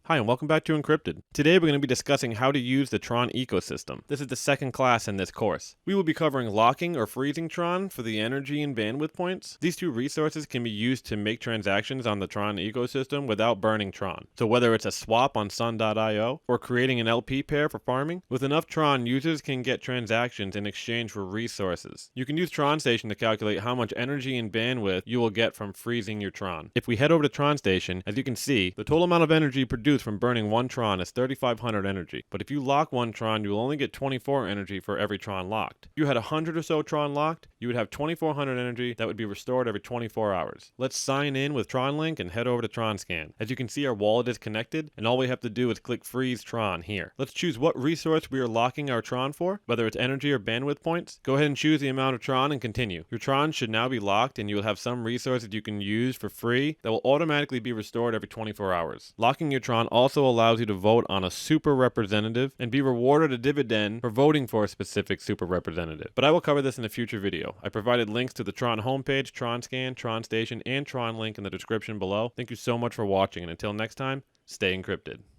Hi and welcome back to Encrypted. Today we're going to be discussing how to use the Tron ecosystem. This is the second class in this course. We will be covering locking or freezing Tron for the energy and bandwidth points. These two resources can be used to make transactions on the Tron ecosystem without burning Tron. So whether it's a swap on sun.io or creating an LP pair for farming, with enough Tron, users can get transactions in exchange for resources. You can use TronStation to calculate how much energy and bandwidth you will get from freezing your Tron. If we head over to TronStation, as you can see, the total amount of energy produced from burning one Tron is 3500 energy, but if you lock one Tron, you will only get 24 energy for every Tron locked. If you had 100 or so Tron locked, you would have 2400 energy that would be restored every 24 hours. Let's sign in with TronLink and head over to TronScan. As you can see, our wallet is connected, and all we have to do is click Freeze Tron here. Let's choose what resource we are locking our Tron for, whether it's energy or bandwidth points. Go ahead and choose the amount of Tron and continue. Your Tron should now be locked, and you will have some resources you can use for free that will automatically be restored every 24 hours. Locking your Tron also allows you to vote on a super representative and be rewarded a dividend for voting for a specific super representative. But I will cover this in a future video. I provided links to the Tron Homepage, TronScan, TronStation, and TronLink in the description below. Thank you so much for watching, and until next time, stay encrypted.